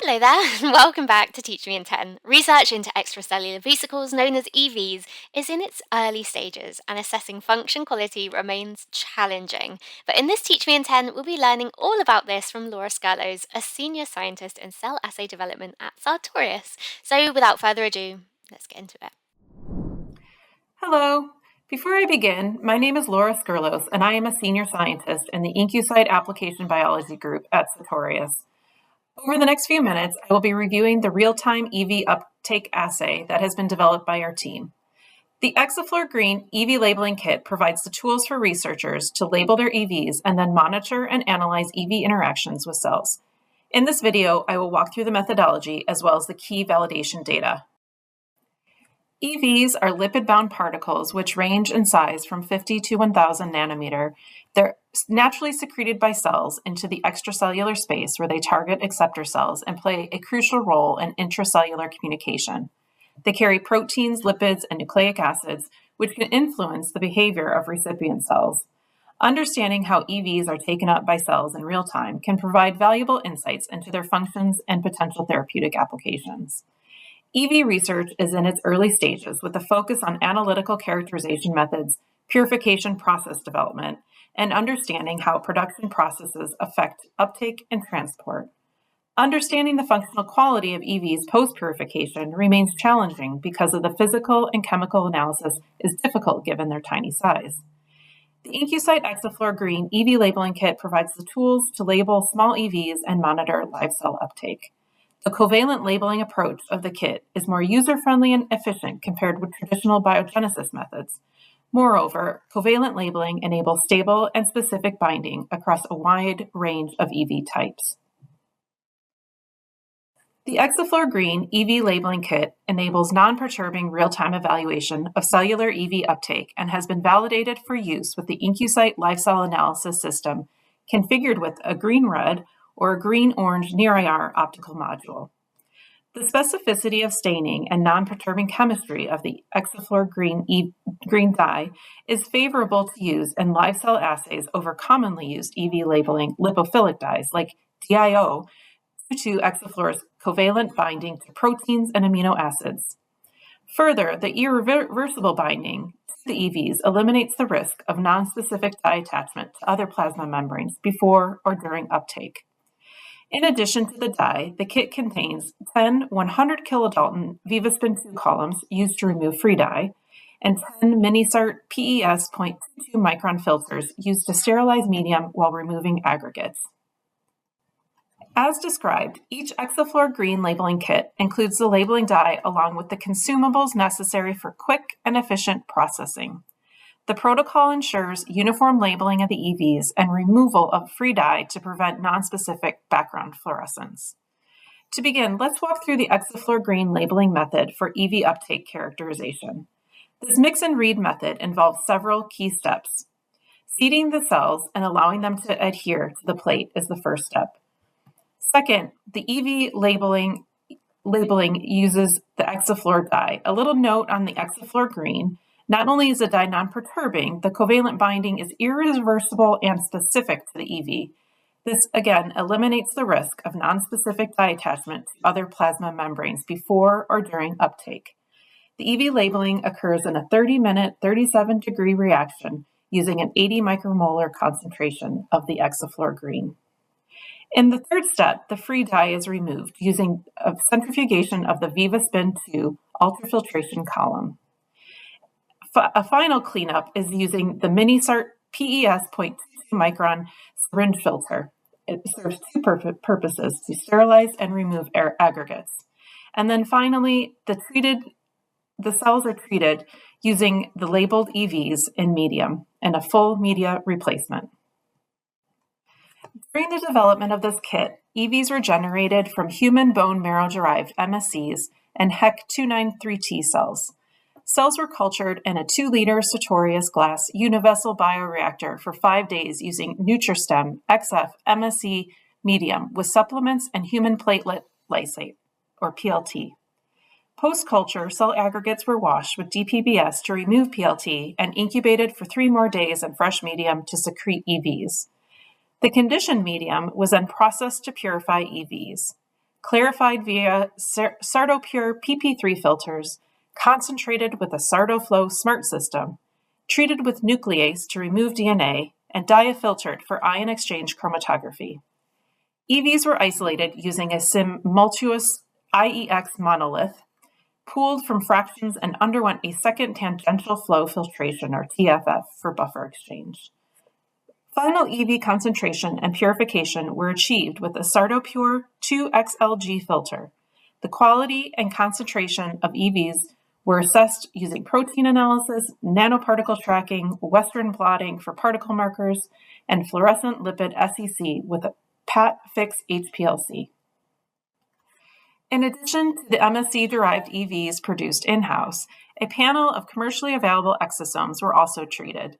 Hello there, and welcome back to Teach Me in 10. Research into extracellular vesicles, known as EVs, is in its early stages, and assessing function quality remains challenging. But in this Teach Me in 10, we'll be learning all about this from Laura Skerlos, a senior scientist in cell assay development at Sartorius. So without further ado, let's get into it. Hello. Before I begin, my name is Laura Skerlos, and I am a senior scientist in the IncuCyte Application Biology Group at Sartorius. Over the next few minutes, I will be reviewing the real-time EV uptake assay that has been developed by our team. The Exaflor Green EV labeling kit provides the tools for researchers to label their EVs and then monitor and analyze EV interactions with cells. In this video, I will walk through the methodology as well as the key validation data. EVs are lipid-bound particles which range in size from 50 to 1,000 nanometer. They're naturally secreted by cells into the extracellular space where they target acceptor cells and play a crucial role in intracellular communication. They carry proteins, lipids, and nucleic acids, which can influence the behavior of recipient cells. Understanding how EVs are taken up by cells in real time can provide valuable insights into their functions and potential therapeutic applications. EV research is in its early stages with a focus on analytical characterization methods, purification process development, and understanding how production processes affect uptake and transport. Understanding the functional quality of EVs post-purification remains challenging because of the physical and chemical analysis is difficult given their tiny size. The IncuCyte Exaflor Green EV labeling kit provides the tools to label small EVs and monitor live cell uptake. The covalent labeling approach of the kit is more user-friendly and efficient compared with traditional biogenesis methods. Moreover, covalent labeling enables stable and specific binding across a wide range of EV types. The Exaflor Green EV labeling kit enables non-perturbing real-time evaluation of cellular EV uptake and has been validated for use with the IncuCyte live cell analysis system, configured with a green-red or a green-orange near-IR optical module. The specificity of staining and non-perturbing chemistry of the Exaflor green dye is favorable to use in live cell assays over commonly used EV labeling lipophilic dyes like DIO due to Exaflor's covalent binding to proteins and amino acids. Further, the irreversible binding to the EVs eliminates the risk of nonspecific dye attachment to other plasma membranes before or during uptake. In addition to the dye, the kit contains 10 100 kilodalton Vivaspin 2 columns used to remove free dye, and 10 Minisart PES 0.22 micron filters used to sterilize medium while removing aggregates. As described, each Exaflor Green labeling kit includes the labeling dye along with the consumables necessary for quick and efficient processing. The protocol ensures uniform labeling of the EVs and removal of free dye to prevent nonspecific background fluorescence. To begin, let's walk through the Exaflor Green labeling method for EV uptake characterization. This mix and read method involves several key steps. Seeding the cells and allowing them to adhere to the plate is the first step. Second, the EV labeling uses the Exaflor dye. A little note on the Exaflor Green: not only is the dye non-perturbing, the covalent binding is irreversible and specific to the EV. This, again, eliminates the risk of nonspecific dye attachment to other plasma membranes before or during uptake. The EV labeling occurs in a 30-minute, 37-degree reaction using an 80 micromolar concentration of the Exaflor Green. In the third step, the free dye is removed using a centrifugation of the Vivaspin 2 ultrafiltration column. A final cleanup is using the Minisart PES 0.22 micron syringe filter. It serves two purposes: to sterilize and remove aggregates. And then finally, the cells are treated using the labeled EVs in medium and a full media replacement. During the development of this kit, EVs were generated from human bone marrow-derived MSCs and HEC293T cells. Cells were cultured in a 2-liter Sartorius glass univessel bioreactor for 5 days using Nutristem XF MSC medium with supplements and human platelet lysate, or PLT. Post-culture, cell aggregates were washed with DPBS to remove PLT and incubated for 3 more days in fresh medium to secrete EVs. The conditioned medium was then processed to purify EVs. clarified via Sartopure PP3 filters, concentrated with a SartoFlow smart system, treated with nuclease to remove DNA, and diafiltered for ion exchange chromatography. EVs were isolated using a simultaneous IEX monolith, pooled from fractions, and underwent a second tangential flow filtration, or TFF, for buffer exchange. Final EV concentration and purification were achieved with a Sartopure 2XLG filter. The quality and concentration of EVs were assessed using protein analysis, nanoparticle tracking, Western blotting for particle markers, and fluorescent lipid SEC with a PAT-Fix HPLC. In addition to the MSC-derived EVs produced in-house, a panel of commercially available exosomes were also treated.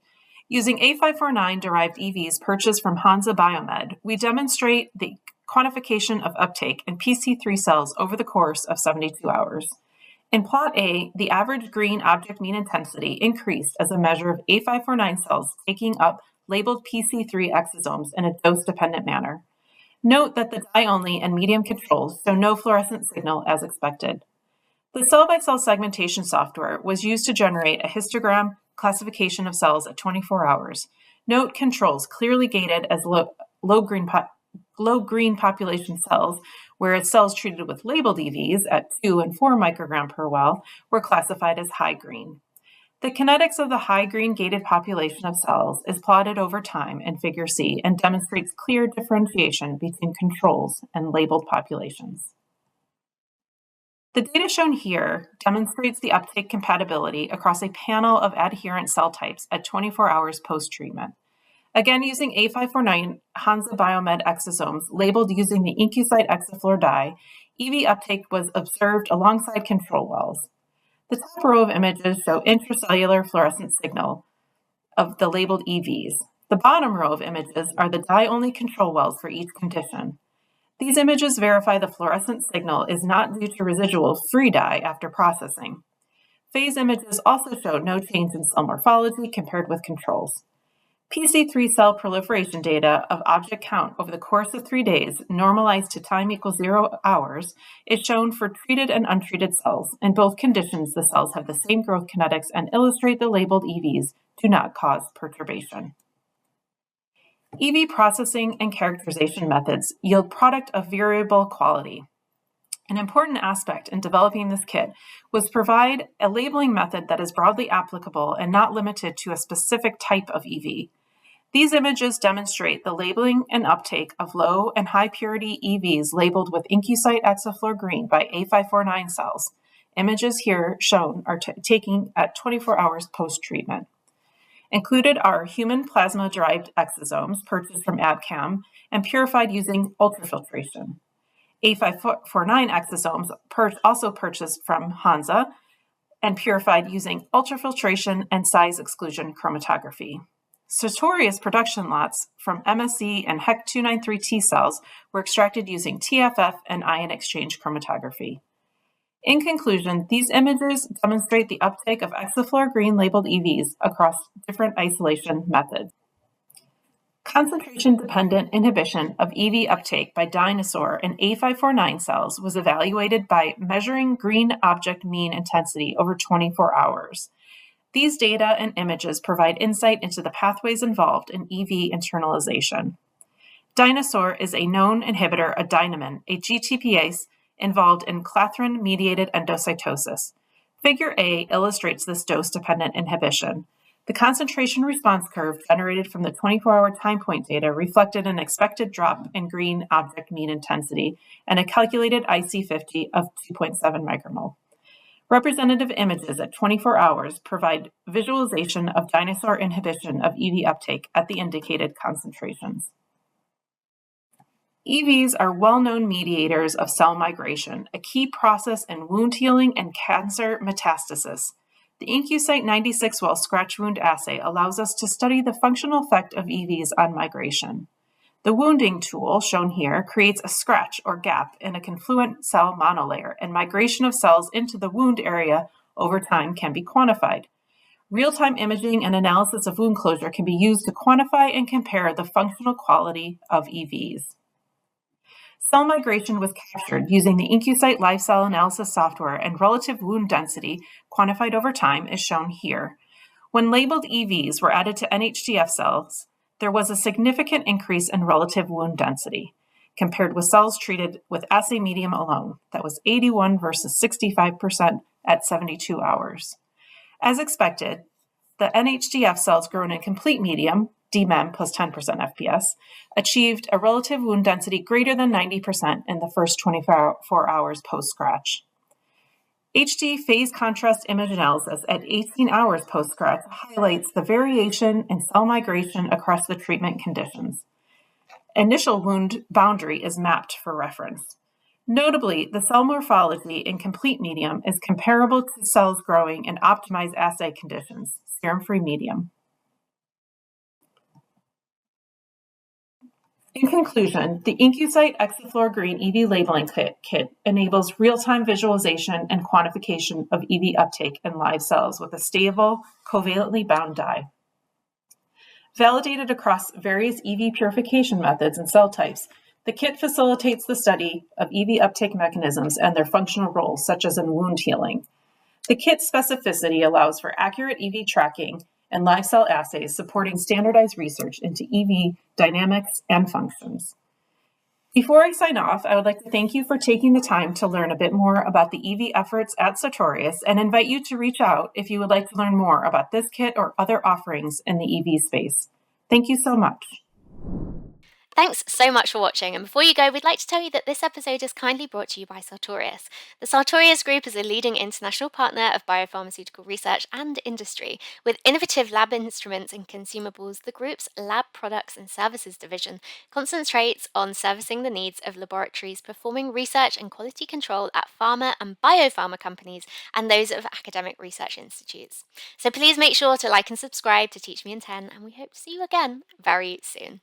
Using A549-derived EVs purchased from Hansa Biomed, we demonstrate the quantification of uptake in PC3 cells over the course of 72 hours. In plot A, the average green object mean intensity increased as a measure of A549 cells taking up labeled PC3 exosomes in a dose-dependent manner. Note that the dye-only and medium controls show no fluorescent signal as expected. The cell-by-cell segmentation software was used to generate a histogram classification of cells at 24 hours. Note controls clearly gated as low green population cells, whereas cells treated with labeled EVs at 2 and 4 microgram per well were classified as high green. The kinetics of the high green gated population of cells is plotted over time in Figure C and demonstrates clear differentiation between controls and labeled populations. The data shown here demonstrates the uptake compatibility across a panel of adherent cell types at 24 hours post-treatment. Again, using A549 Hansa Biomed exosomes labeled using the IncuCyte Exaflor dye, EV uptake was observed alongside control wells. The top row of images show intracellular fluorescent signal of the labeled EVs. The bottom row of images are the dye-only control wells for each condition. These images verify the fluorescent signal is not due to residual free dye after processing. Phase images also show no change in cell morphology compared with controls. PC3 cell proliferation data of object count over the course of 3 days, normalized to time equals 0 hours, is shown for treated and untreated cells. In both conditions, the cells have the same growth kinetics and illustrate the labeled EVs do not cause perturbation. EV processing and characterization methods yield product of variable quality. An important aspect in developing this kit was to provide a labeling method that is broadly applicable and not limited to a specific type of EV. These images demonstrate the labeling and uptake of low and high purity EVs labeled with IncuCyte Exaflor green by A549 cells. Images here shown are taken at 24 hours post-treatment. Included are human plasma-derived exosomes purchased from Abcam and purified using ultrafiltration. A549 exosomes also purchased from Hansa and purified using ultrafiltration and size exclusion chromatography. Sartorius production lots from MSC and HEC293 T cells were extracted using TFF and ion exchange chromatography. In conclusion, these images demonstrate the uptake of Exaflor green labeled EVs across different isolation methods. Concentration-dependent inhibition of EV uptake by Dinosaur in A549 cells was evaluated by measuring green object mean intensity over 24 hours. These data and images provide insight into the pathways involved in EV internalization. Dinosaur is a known inhibitor of dynamin, a GTPase involved in clathrin-mediated endocytosis. Figure A illustrates this dose-dependent inhibition. The concentration response curve generated from the 24-hour time point data reflected an expected drop in green object mean intensity and a calculated IC50 of 2.7 micromole. Representative images at 24 hours provide visualization of Dinosaur inhibition of EV uptake at the indicated concentrations. EVs are well-known mediators of cell migration, a key process in wound healing and cancer metastasis. The IncuCyte 96-well scratch wound assay allows us to study the functional effect of EVs on migration. The wounding tool, shown here, creates a scratch or gap in a confluent cell monolayer, and migration of cells into the wound area over time can be quantified. Real-time imaging and analysis of wound closure can be used to quantify and compare the functional quality of EVs. Cell migration was captured using the IncuSite live cell analysis software, and relative wound density, quantified over time, is shown here. When labeled EVs were added to NHDF cells, there was a significant increase in relative wound density compared with cells treated with assay medium alone. That was 81 versus 65% at 72 hours. As expected, the NHDF cells grown in complete medium, DMEM plus 10% FPS, achieved a relative wound density greater than 90% in the first 24 hours post-scratch. HD phase contrast image analysis at 18 hours post-scratch highlights the variation in cell migration across the treatment conditions. Initial wound boundary is mapped for reference. Notably, the cell morphology in complete medium is comparable to cells growing in optimized assay conditions, serum-free medium. In conclusion, the IncuSite Exaflor Green EV labeling kit enables real-time visualization and quantification of EV uptake in live cells with a stable, covalently bound dye. Validated across various EV purification methods and cell types, the kit facilitates the study of EV uptake mechanisms and their functional roles, such as in wound healing. The kit's specificity allows for accurate EV tracking and live cell assays, supporting standardized research into EV dynamics and functions. Before I sign off, I would like to thank you for taking the time to learn a bit more about the EV efforts at Sartorius, and invite you to reach out if you would like to learn more about this kit or other offerings in the EV space. Thank you so much. Thanks so much for watching, and before you go, we'd like to tell you that this episode is kindly brought to you by Sartorius. The Sartorius Group is a leading international partner of biopharmaceutical research and industry. With innovative lab instruments and consumables, the group's Lab Products and Services division concentrates on servicing the needs of laboratories performing research and quality control at pharma and biopharma companies and those of academic research institutes. So please make sure to like and subscribe to Teach Me in 10, and we hope to see you again very soon.